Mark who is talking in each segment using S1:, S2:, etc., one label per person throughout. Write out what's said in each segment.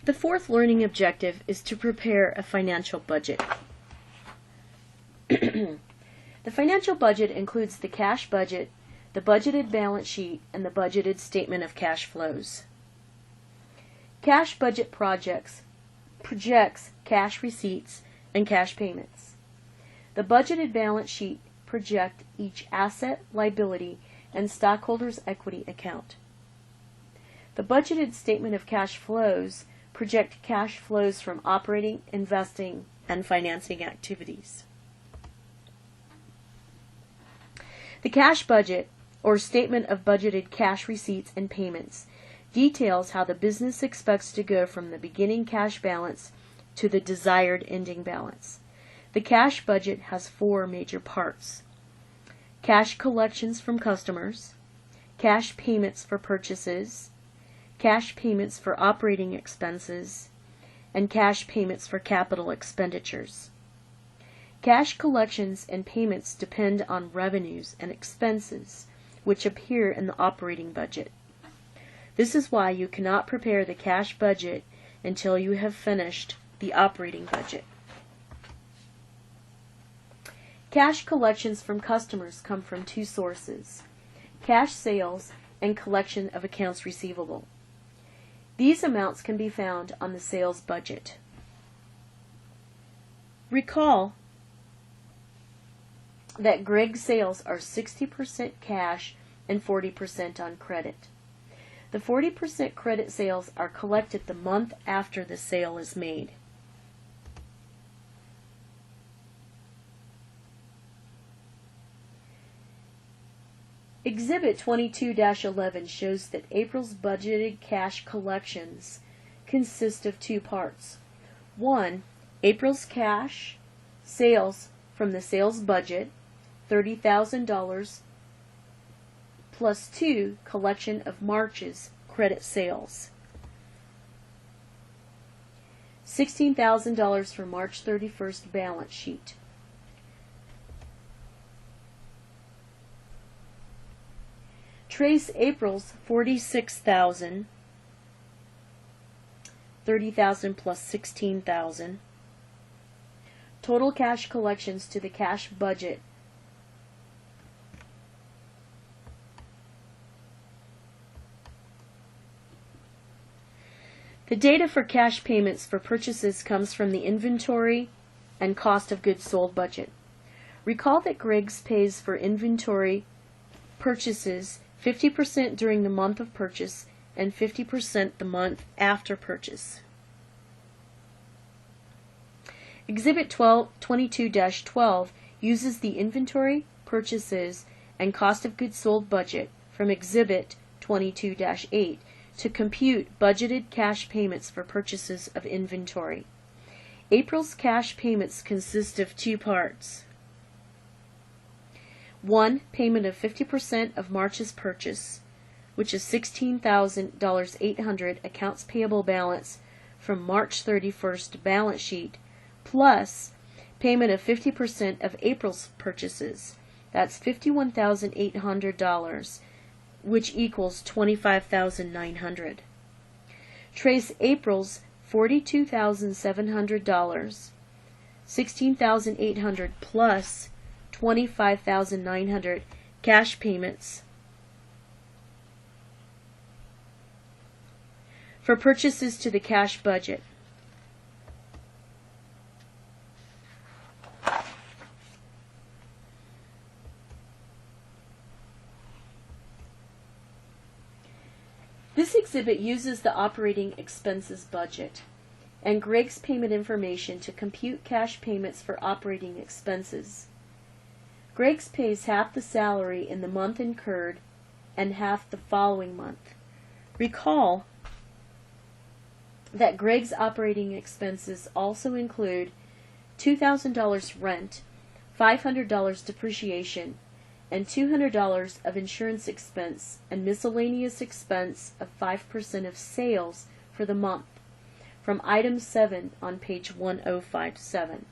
S1: The fourth learning objective is to prepare a financial budget. The financial budget includes the cash budget, the budgeted balance sheet, and the budgeted statement of cash flows. Cash budget projects cash receipts and cash payments. The budgeted balance sheet projects each asset, liability, and stockholders' equity account. The budgeted statement of cash flows project cash flows from operating, investing, and financing activities. The cash budget, or statement of budgeted cash receipts and payments, details how the business expects to go from the beginning cash balance to the desired ending balance. The cash budget has four major parts: cash collections from customers, cash payments for purchases, cash payments for operating expenses, and cash payments for capital expenditures. Cash collections and payments depend on revenues and expenses, which appear in the operating budget. This is why you cannot prepare the cash budget until you have finished the operating budget. Cash collections from customers come from two sources: cash sales and collection of accounts receivable. These amounts can be found on the sales budget. Recall that Greg's sales are 60% cash and 40% on credit. The 40% credit sales are collected the month after the sale is made. Exhibit 22-11 shows that April's budgeted cash collections consist of two parts. 1. April's cash sales from the sales budget, $30,000, plus 2. Collection of March's credit sales, $16,000 for March 31st balance sheet. Trace April's $46,000, $30,000 plus $16,000, total cash collections to the cash budget. The data for cash payments for purchases comes from the inventory and cost of goods sold budget. Recall that Griggs pays for inventory purchases 50% during the month of purchase and 50% the month after purchase. Exhibit 22-12 uses the inventory, purchases, and cost of goods sold budget from Exhibit 22-8 to compute budgeted cash payments for purchases of inventory. April's cash payments consist of two parts. 1. Payment of 50% of March's purchase, which is $16,800 accounts payable balance from March 31st balance sheet, plus payment of 50% of April's purchases. That's $51,800, which equals $25,900. Trace April's $42,700, $16,800 plus $25,900 cash payments for purchases to the cash budget. This exhibit uses the operating expenses budget and Greg's payment information to compute cash payments for operating expenses. Greg's pays half the salary in the month incurred and half the following month. Recall that Greg's operating expenses also include $2,000 rent, $500 depreciation, and $200 of insurance expense and miscellaneous expense of 5% of sales for the month, from item 7 on page 1057.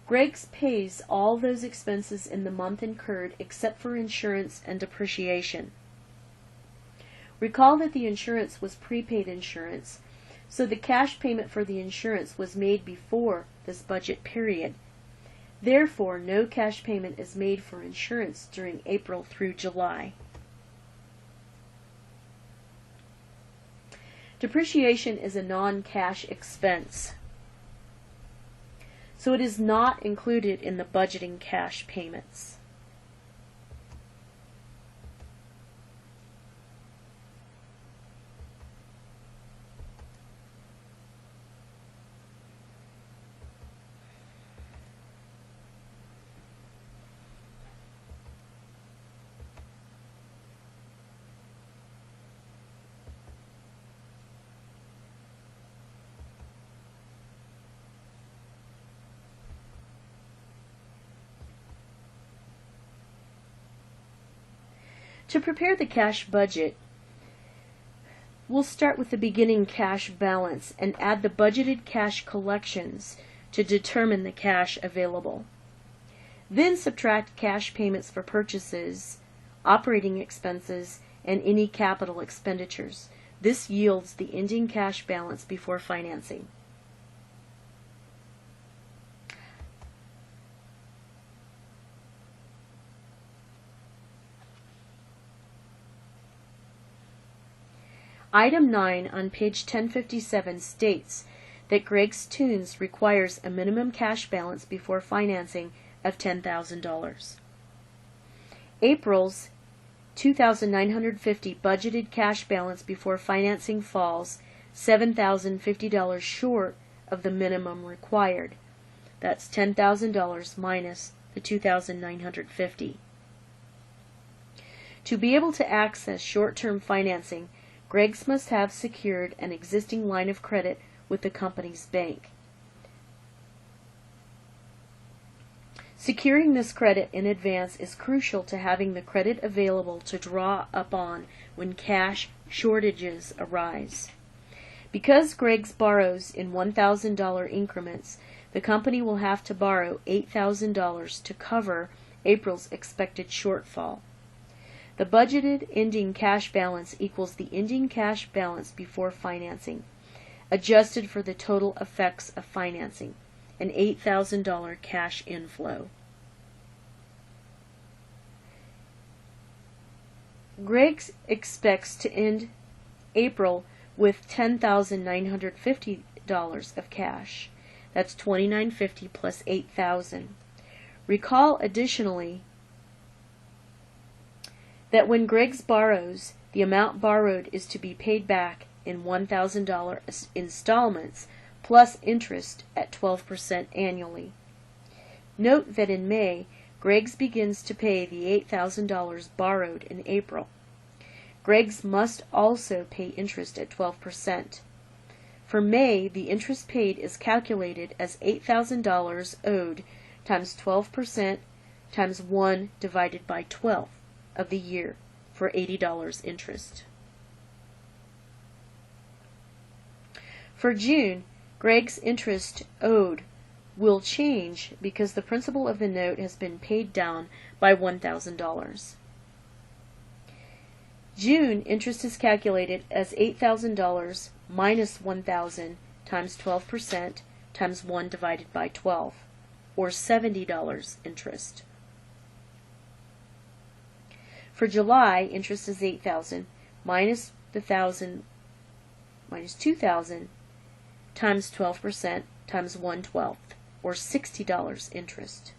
S1: Greg's pays all those expenses in the month incurred except for insurance and depreciation. Recall that the insurance was prepaid insurance, So the cash payment for the insurance was made before this budget period. Therefore, no cash payment is made for insurance during April through July. Depreciation is a non-cash expense, so it is not included in the budgeting cash payments. To prepare the cash budget, we'll start with the beginning cash balance and add the budgeted cash collections to determine the cash available. Then subtract cash payments for purchases, operating expenses, and any capital expenditures. This yields the ending cash balance before financing. Item 9 on page 1057 states that Greg's Tunes requires a minimum cash balance before financing of $10,000. April's $2,950 budgeted cash balance before financing falls $7,050 short of the minimum required. That's $10,000 minus the $2,950. To be able to access short-term financing, Greg's must have secured an existing line of credit with the company's bank. Securing this credit in advance is crucial to having the credit available to draw upon when cash shortages arise. Because Greg's borrows in $1,000 increments, the company will have to borrow $8,000 to cover April's expected shortfall. The budgeted ending cash balance equals the ending cash balance before financing, adjusted for the total effects of financing, an $8,000 cash inflow. Greg expects to end April with $10,950 of cash. That's $2,950 plus $8,000. Recall additionally that when Greg's borrows, the amount borrowed is to be paid back in $1,000 installments plus interest at 12% annually. Note that in May, Greg's begins to pay the $8,000 borrowed in April. Greg's must also pay interest at 12%. For May, the interest paid is calculated as $8,000 owed times 12% times 1 divided by 12 of the year for $80 interest. For June, Greg's interest owed will change because the principal of the note has been paid down by $1,000. June interest is calculated as $8,000 minus $1,000 times 12% times 1 divided by 12, or $70 interest. For July, interest is $8,000 minus the $1,000 minus $2,000 times 12% times 1/12, or $60 interest.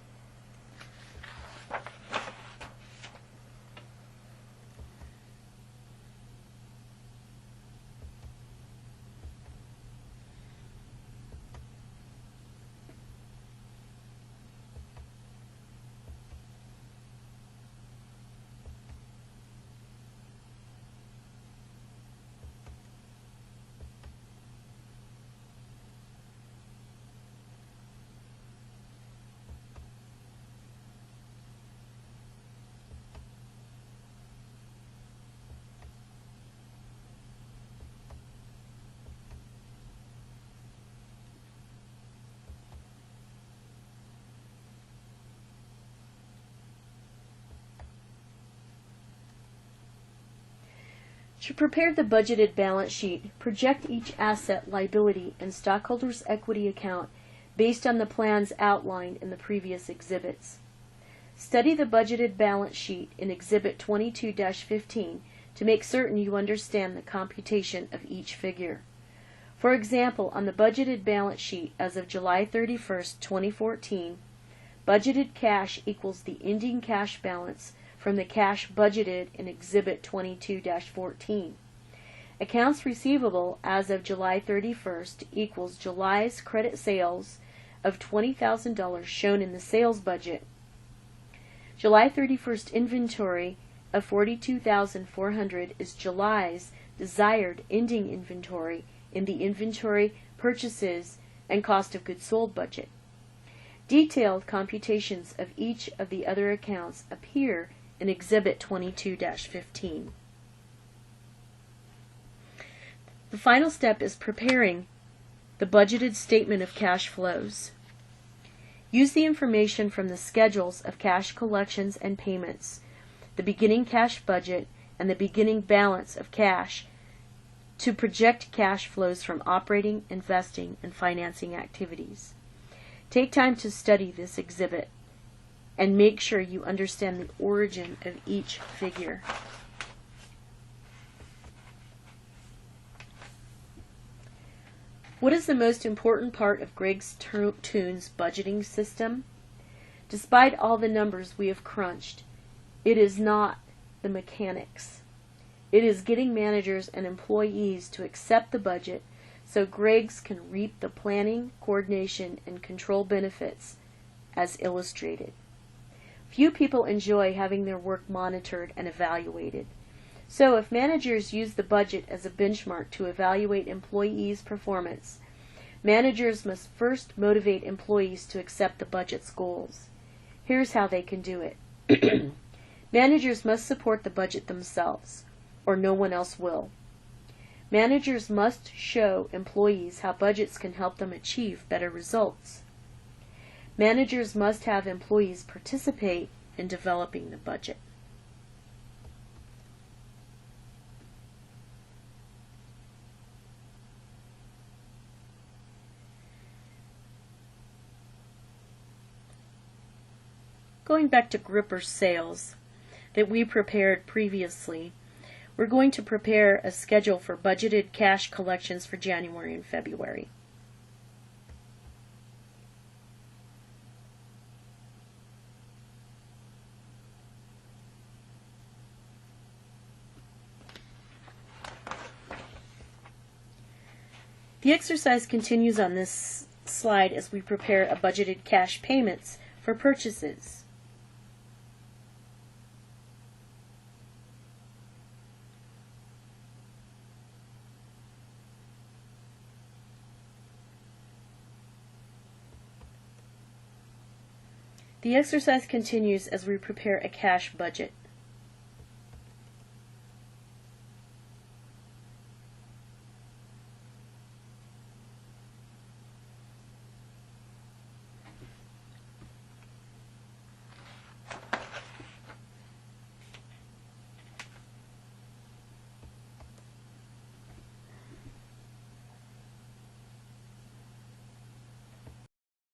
S1: To prepare the budgeted balance sheet, project each asset, liability, and stockholders' equity account based on the plans outlined in the previous exhibits. Study the budgeted balance sheet in Exhibit 22-15 to make certain you understand the computation of each figure. For example, on the budgeted balance sheet as of July 31st, 2014, budgeted cash equals the ending cash balance from the cash budgeted in Exhibit 22-14. Accounts receivable as of July 31st equals July's credit sales of $20,000 shown in the sales budget. July 31st inventory of $42,400 is July's desired ending inventory in the inventory, purchases, and cost of goods sold budget. Detailed computations of each of the other accounts appear in Exhibit 22-15. The final step is preparing the budgeted statement of cash flows. Use the information from the schedules of cash collections and payments, the beginning cash budget, and the beginning balance of cash to project cash flows from operating, investing, and financing activities. Take time to study this exhibit and make sure you understand the origin of each figure. What is the most important part of Griggs Toon's budgeting system? Despite all the numbers we have crunched, it is not the mechanics. It is getting managers and employees to accept the budget so Griggs can reap the planning, coordination, and control benefits as illustrated. Few people enjoy having their work monitored and evaluated. So if managers use the budget as a benchmark to evaluate employees' performance, managers must first motivate employees to accept the budget's goals. Here's how they can do it. Managers must support the budget themselves, or no one else will. Managers must show employees how budgets can help them achieve better results. Managers must have employees participate in developing the budget. Going back to gripper sales that we prepared previously, we're going to prepare a schedule for budgeted cash collections for January and February. The exercise continues on this slide as we prepare a budgeted cash payments for purchases. The exercise continues as we prepare a cash budget.